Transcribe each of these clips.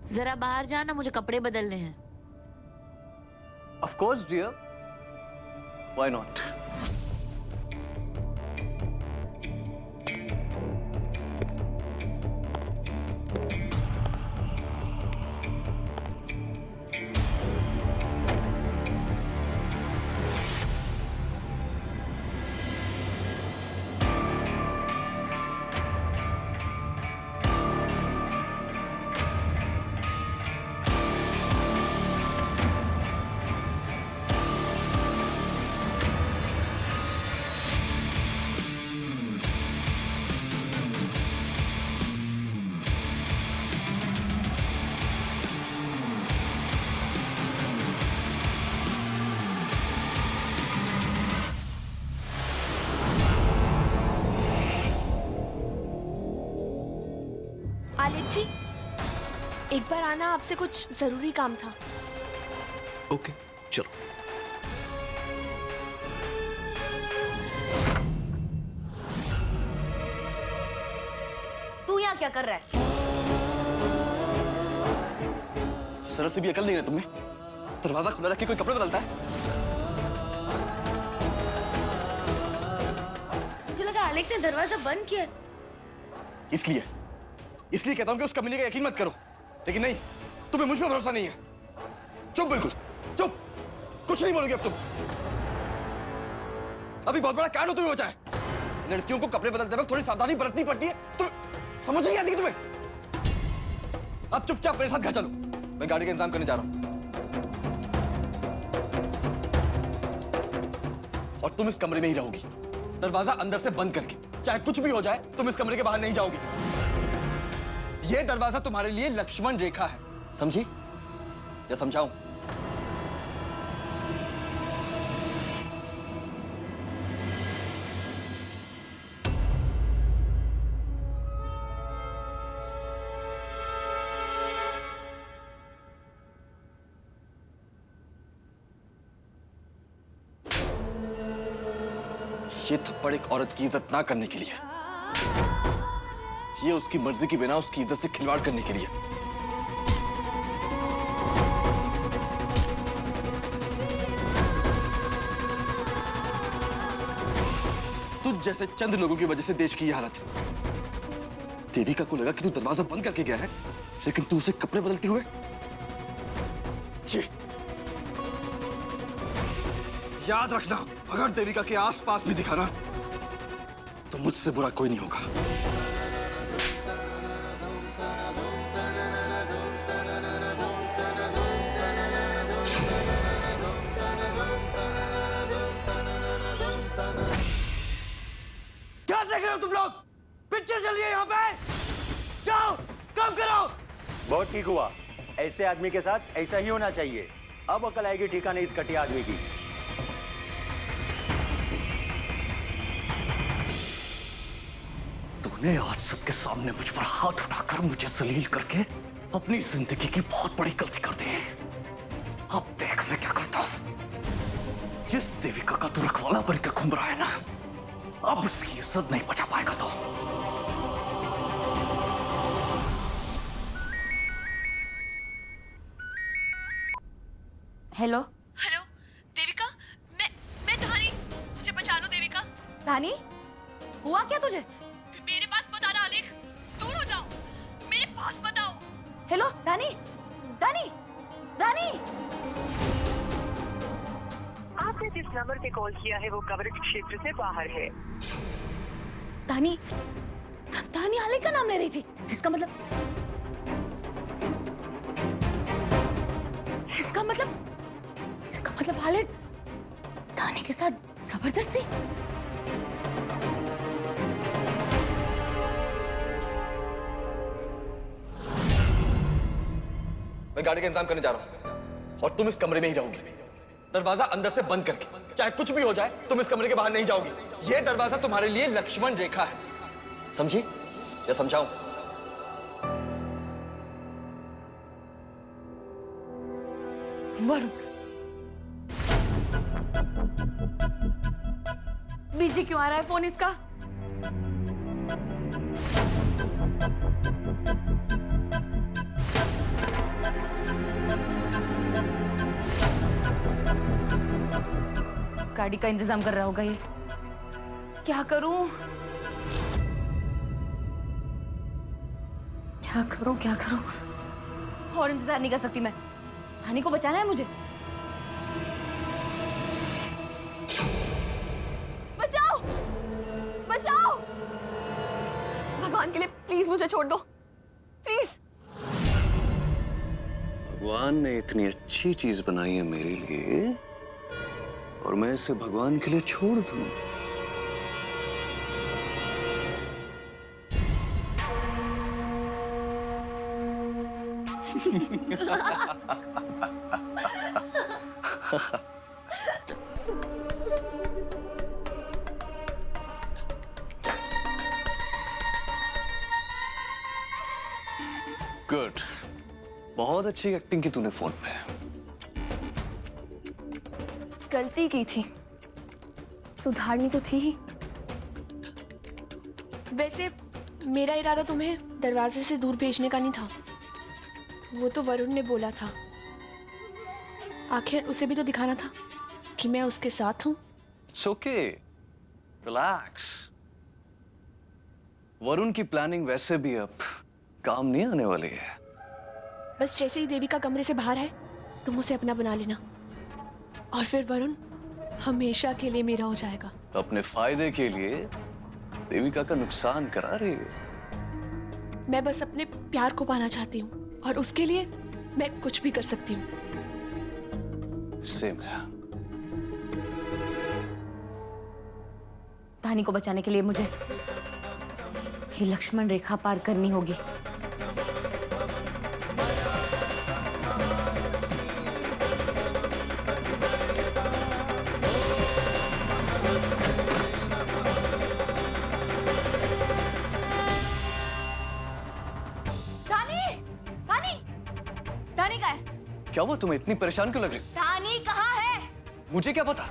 जरा बाहर जाना, मुझे कपड़े बदलने हैं। Of course, dear. Why not? Alif जी, एक बार आना, आपसे कुछ जरूरी काम था। ओके, चलो। तू यहाँ क्या कर रहा है? जरा से भी अकल नहीं है तुम्हें? दरवाजा खुला रख के कोई कपड़े बदलता है? मुझे लगा आलेख ने दरवाजा बंद किया। इसलिए कहता हूं कि उस कमीने का यकीन मत करो। लेकिन नहीं, तुम्हें मुझ पर भरोसा नहीं है। चुप, बिल्कुल चुप, कुछ नहीं बोलोगे अब तुम। अभी बहुत बड़ा कांड हो तुम्हें हो जाए। लड़कियों को कपड़े बदलते वक्त थोड़ी सावधानी बरतनी पड़ती है। तुम समझ नहीं आती कि तुम्हें? अब चुपचाप मेरे साथ घर चलो, मैं गाड़ी का इंतजाम करने जा रहा हूं। और तुम इस कमरे में ही रहोगी, दरवाजा अंदर से बंद करके। चाहे कुछ भी हो जाए, तुम इस कमरे के बाहर नहीं जाओगी। यह दरवाजा तुम्हारे लिए लक्ष्मण रेखा है, समझी या समझाऊं? ये थप्पड़ एक औरत की इज्जत ना करने के लिए, ये उसकी मर्जी की बिना उसकी इज्जत से खिलवाड़ करने के लिए। तुझ जैसे चंद लोगों की वजह से देश की यह हालत है। देविका को लगा कि तू दरवाजा बंद करके गया है, लेकिन तू उसे कपड़े बदलते हुए। छी, याद रखना, अगर देविका के आसपास भी दिखा ना, तो मुझसे बुरा कोई नहीं होगा। क्या देख रहे हो तुम लोग? पिक्चर चल रही है यहाँ पे। जाओ, काम करो। बहुत ठीक हुआ, ऐसे आदमी के साथ ऐसा ही होना चाहिए। अब अकल आएगी ठिकाने इस घटिया आदमी की। तूने आज सबके सामने मुझ पर हाथ उठाकर मुझे जलील करके अपनी जिंदगी की बहुत बड़ी गलती कर दी। अब देख मैं क्या करता हूं। जिस देविका का तू रखवाला बनकर घूम रहा है ना, अब उसकी इज्जत नहीं बचा पाएगा तो। हेलो हेलो देविका, मैं धानी, मुझे बचा लो देविका। धानी, हुआ क्या तुझे? मेरे पास मत आना आलेख, दूर हो जाओ, मेरे पास मत आओ। हेलो धानी, धानी, धानी। आपने जिस नंबर पे कॉल किया है वो कवरेज क्षेत्र से बाहर है। धानी, धानी आलेख का नाम ले रही थी। इसका मतलब आलेख धानी के साथ जबरदस्ती। मैं गाड़ी का इंतजाम करने जा रहा हूं और तुम इस कमरे में ही रहोगी, दरवाजा अंदर से बंद करके। चाहे कुछ भी हो जाए, तुम इस कमरे के बाहर नहीं जाओगी। यह दरवाजा तुम्हारे लिए लक्ष्मण रेखा है, समझी या समझाऊं? वरुण, बीजी क्यों आ रहा है फोन इसका? गाड़ी का इंतजाम कर रहा होगा ये। क्या करूं? क्या करूं? क्या करूं? और इंतजार नहीं कर सकती मैं। धानी को बचाना है मुझे। बचाओ! बचाओ! भगवान के लिए प्लीज मुझे छोड़ दो, प्लीज। भगवान ने इतनी अच्छी चीज बनाई है मेरे लिए और मैं इसे भगवान के लिए छोड़ दूं? गुड, बहुत अच्छी एक्टिंग की तूने फोन पे। गलती की थी, सुधारनी तो थी ही। वैसे मेरा इरादा तुम्हें दरवाजे से दूर भेजने का नहीं था, वो तो वरुण ने बोला था। आखिर उसे भी तो दिखाना था कि मैं उसके साथ हूं। It's okay, relax. वरुण की प्लानिंग वैसे भी अब काम नहीं आने वाली है। बस जैसे ही देविका कमरे से बाहर आए तुम उसे अपना बना लेना, और फिर वरुण हमेशा के लिए मेरा हो जाएगा। अपने फायदे के लिए देविका का नुकसान करा रही है। मैं बस अपने प्यार को पाना चाहती हूँ और उसके लिए मैं कुछ भी कर सकती हूँ। सेम है। धानी को बचाने के लिए मुझे ये लक्ष्मण रेखा पार करनी होगी। धानी कहाँ है? क्या हुआ, तुम्हें इतनी परेशान क्यों लग रही? धानी कहाँ है? मुझे क्या पता?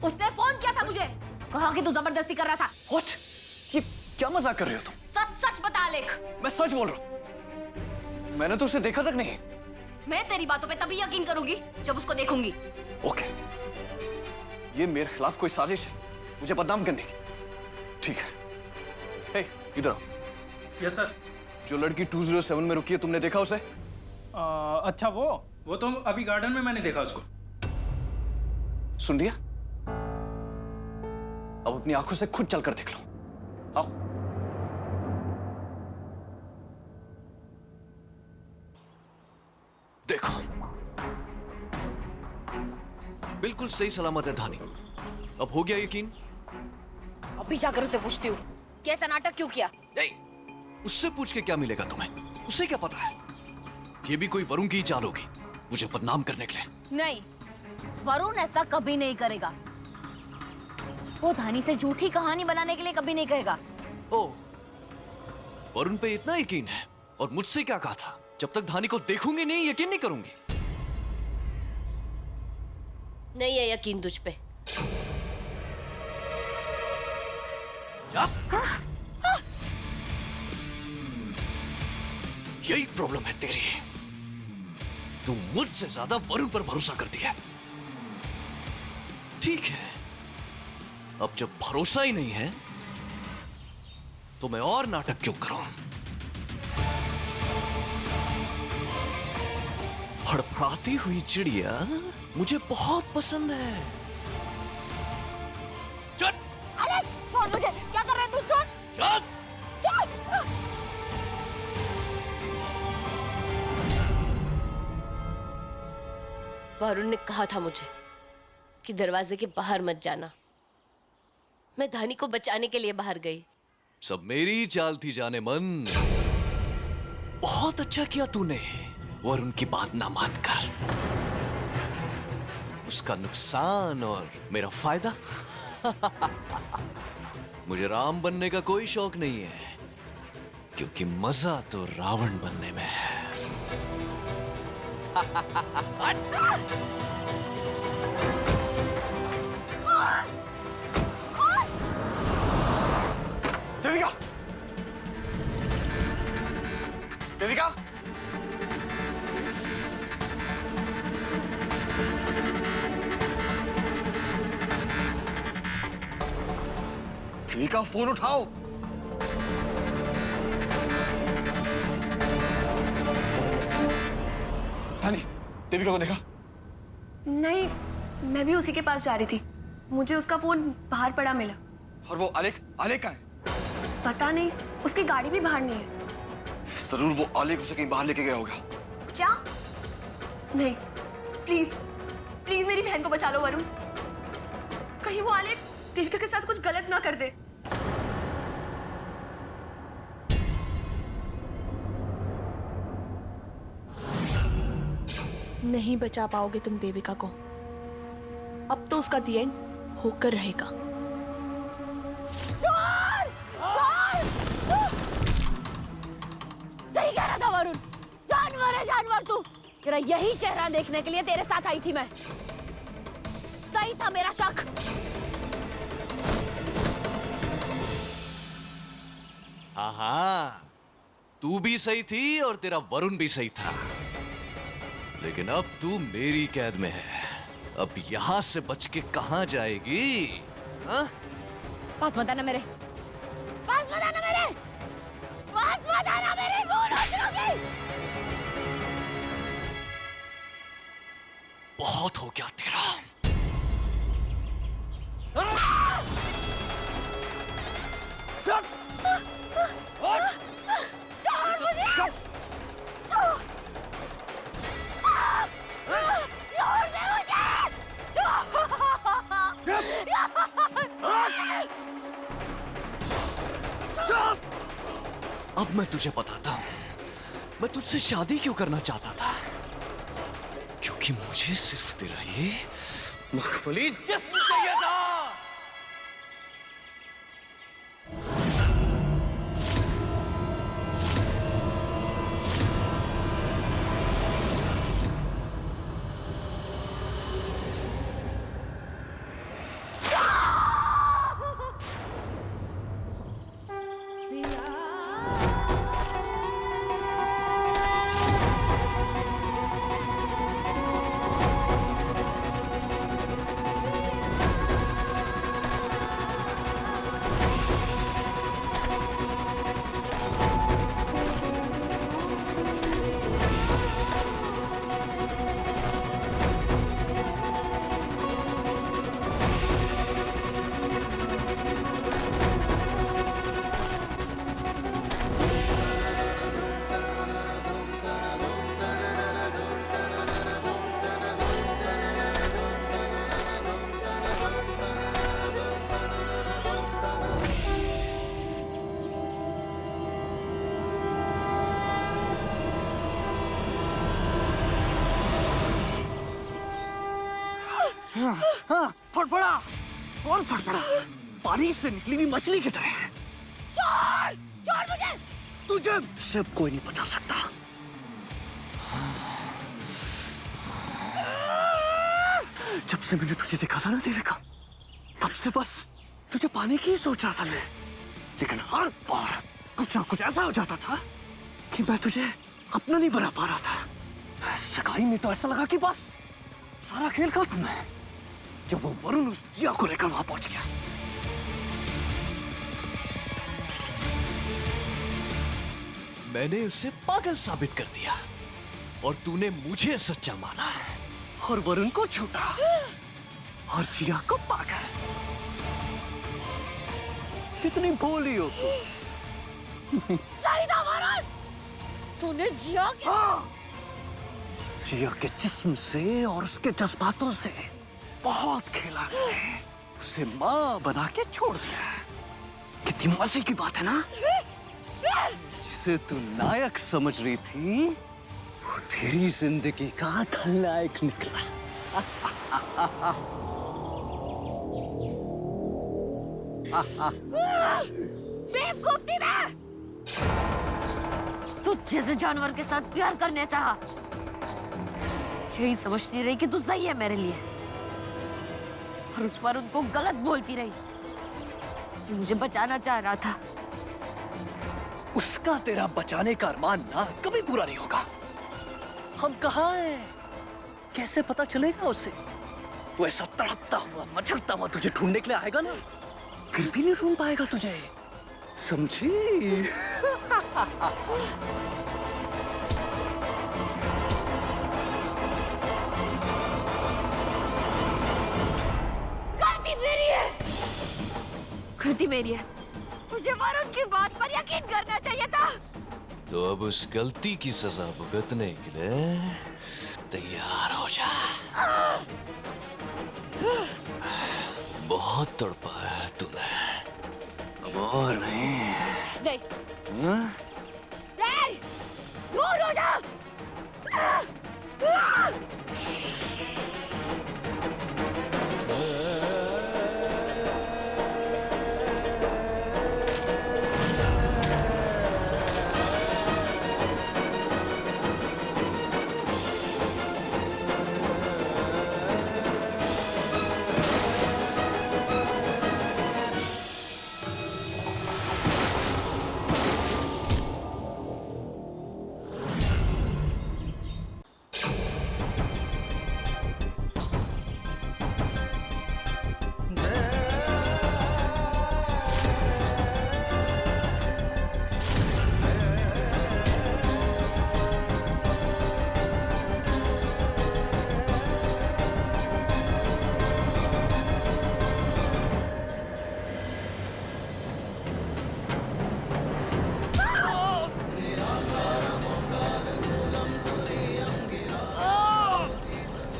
उसने फोन किया था मुझे, कहा कि तू जबरदस्ती कर रहा था। What? ये क्या मजाक कर रही हो तुम? सच सच बता लेख। मैं सच बोल रहा हूँ। मैंने तो उसे देखा तक नहीं। मैं तेरी बातों पे तभी यकीन करूंगी जब उसको देखूंगी। ओके, ये मेरे खिलाफ कोई साजिश है मुझे बदनाम करने की। ठीक है, हे, इधर आओ। Yes sir. जो लड़की 207 में रुकी है, तुमने देखा उसे? अच्छा, वो तो अभी गार्डन में मैंने देखा उसको। सुन लिया? अब अपनी आंखों से खुद चलकर देख लो। आओ। देखो, बिल्कुल सही सलामत है धानी। अब हो गया यकीन? अभी जाकर उसे पूछती हूँ कि ऐसा नाटक क्यों किया। उससे पूछ के क्या मिलेगा तुम्हें? उसे क्या पता है? ये भी कोई वरुण की ही चाल होगी मुझे बदनाम करने के लिए। नहीं, वरुण ऐसा कभी नहीं करेगा। वो धानी से झूठी कहानी बनाने के लिए कभी नहीं कहेगा। ओह, वरुण पे इतना यकीन है? और मुझसे क्या कहा था, जब तक धानी को देखूंगी नहीं यकीन नहीं करूंगी। नहीं है यकीन तुझ पे। यही प्रॉब्लम है तेरी, तू मुझसे ज्यादा वरुण पर भरोसा करती है। ठीक है, अब जब भरोसा ही नहीं है तो मैं और नाटक क्यों करूं? फड़फड़ाती हुई चिड़िया मुझे बहुत पसंद है। चल, अरे छोड़ मुझे, क्या कर रहे तू? छोड़, चल। छोड़। वरुण ने कहा था मुझे कि दरवाजे के बाहर मत जाना। मैं धानी को बचाने के लिए बाहर गई। सब मेरी चाल थी जाने मन। बहुत अच्छा किया तूने वरुण की बात ना मानकर। उसका नुकसान और मेरा फायदा। मुझे राम बनने का कोई शौक नहीं है, क्योंकि मजा तो रावण बनने में है। देविका! देविका! देविका फोन उठाओ। धानी, देविका को देखा? नहीं, मैं भी उसी के पास जा रही थी। मुझे उसका फोन बाहर पड़ा मिला। और वो आलेख, आलेख कहाँ है? पता नहीं, उसकी गाड़ी भी बाहर नहीं है। जरूर वो आलेख उसे कहीं बाहर लेके गया होगा। क्या? नहीं, प्लीज प्लीज मेरी बहन को बचा लो वरुण। कहीं वो आलेख देविका के साथ कुछ गलत ना कर दे। नहीं बचा पाओगे तुम देविका को। अब तो उसका दी एंड होकर रहेगा। सही कह रहा था वरुण, जानवर है जानवर तू। तेरा यही चेहरा देखने के लिए तेरे साथ आई थी मैं। सही था मेरा शक। हाँ, तू भी सही थी और तेरा वरुण भी सही था, लेकिन अब तू मेरी कैद में है। अब यहां से बच के कहां जाएगी? हाँ? पास मत आना मेरे, पास मत आना मेरे, पास मत आना मेरे, भूल हो जाओगी। बहुत हो गया तेरा। अब मैं तुझे बताता हूं, मैं तुझसे शादी क्यों करना चाहता था। क्योंकि मुझे सिर्फ तेरा ये मखमली जिस्म चाहिए था। फड़फड़ा। कौन फड़फड़ा? पानी से निकली हुई मछली की तरह। छोड़, छोड़ मुझे। तुझे सिर्फ कोई नहीं बचा सकता। जब से मैंने तुझे देखा था ना देविका, तब से बस तुझे पाने की ही सोच रहा था मैं। लेकिन हर बार कुछ ना कुछ ऐसा हो जाता था कि मैं तुझे अपना नहीं बना पा रहा था। सगाई में तो ऐसा लगा कि बस सारा खेल खत्म है, जब वो वरुण उस जिया को लेकर वहां पहुंच गया। मैंने उसे पागल साबित कर दिया और तूने मुझे सच्चा माना और वरुण को झूठा और जिया को पागल। कितनी भोली हो तू। सही था वरुण, तूने जिया जिया के जिस्म से और उसके जज्बातों से बहुत खेला है। उसे माँ बना के छोड़ दिया। कितनी मजे की बात है ना। जिसे तू नायक समझ रही थी, वो तेरी जिंदगी का खलनायक निकला। बेवकूफ थी मैं। तू जैसे जानवर के साथ प्यार करने चाहा, यही समझती रही कि तू सही है मेरे लिए, और उस पर उनको गलत बोलती रही। मुझे बचाना चाह रहा था। उसका तेरा बचाने का अरमान ना कभी पूरा नहीं होगा। हम कहाँ हैं? कैसे पता चलेगा उसे? वो ऐसा तड़पता हुआ मचलता हुआ तुझे ढूंढने के लिए आएगा ना, फिर भी नहीं ढूंढ पाएगा तुझे, समझी? गलती मेरी है, गलती मेरी है। मुझे वरुण की बात पर यकीन करना चाहिए था। तो अब उस गलती की सजा भुगतने के लिए तैयार हो जा। बहुत तड़पाया तूने, अब और नहीं। नहीं, हाँ? नहीं, दूर हो जा।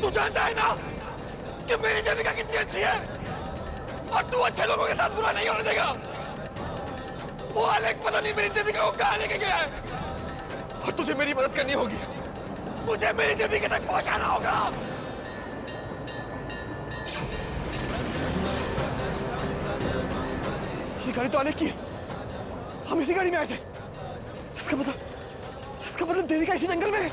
तू जानता है ना कि मेरी देविका कितनी अच्छी है, और तू अच्छे लोगों के साथ बुरा नहीं होने देगा। वो आलेख पता नहीं मेरी देविका को कहाँ लेके गया है, और तुझे मेरी मदद करनी होगी। मुझे मेरी देविका तक पहुंचाना होगा। ये गाड़ी तो आलेख की है, हम इसी गाड़ी में आए थे। इसका मतलब देविका इसी जंगल में है।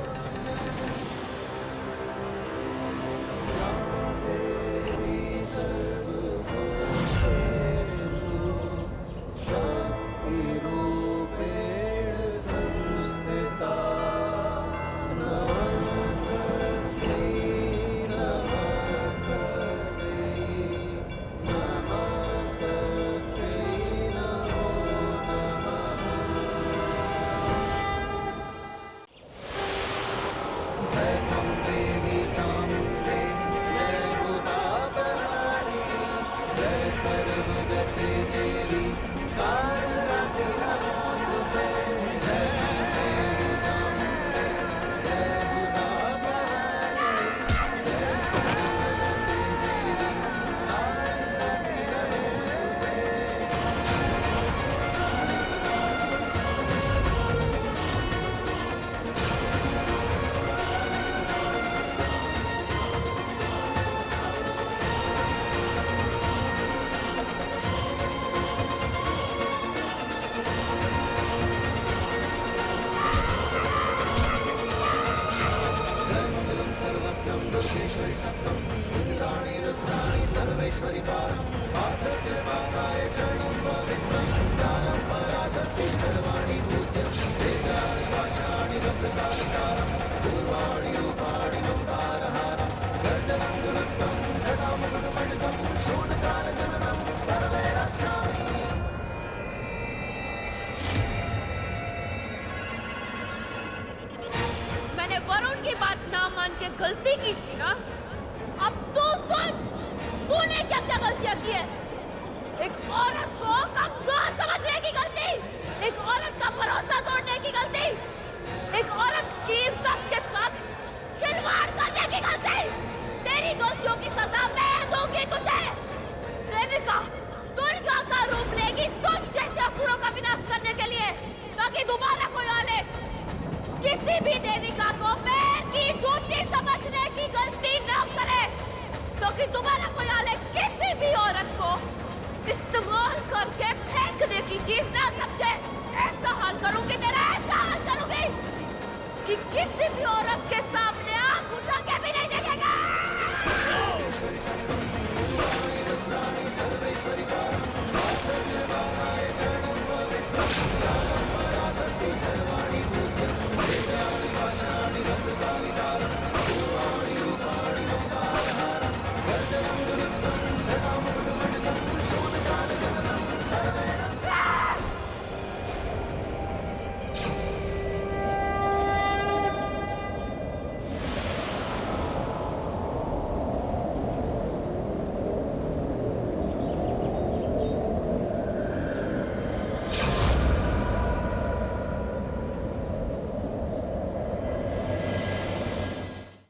मैंने वरुण की बात ना मान के गलती की थी ना। अब तू सुन, तूने क्या क्या गलतियां की है। एक औरत को कमजोर समझने की गलती, एक औरत का भरोसा तोड़ने की गलती, एक औरत की इज्जत के साथ खिलवाड़ करने की गलती। तेरी गलतियों की सजा मैं दूंगी तुझे। देविका दुर्गा का रूप लेगी तुझ जैसे असुरों का विनाश करने के लिए, ताकि दोबारा कोई आले किसी भी देविका को पैर की जूती समझने की गलती न करे, क्योंकि दोबारा कोई आले किसी भी औरत को इस्तेमाल करके फेंकने की चीज ना समझे। ऐसा हाल करूंगी तेरा, ऐसा हाल करूंगी कि किसी भी औरत के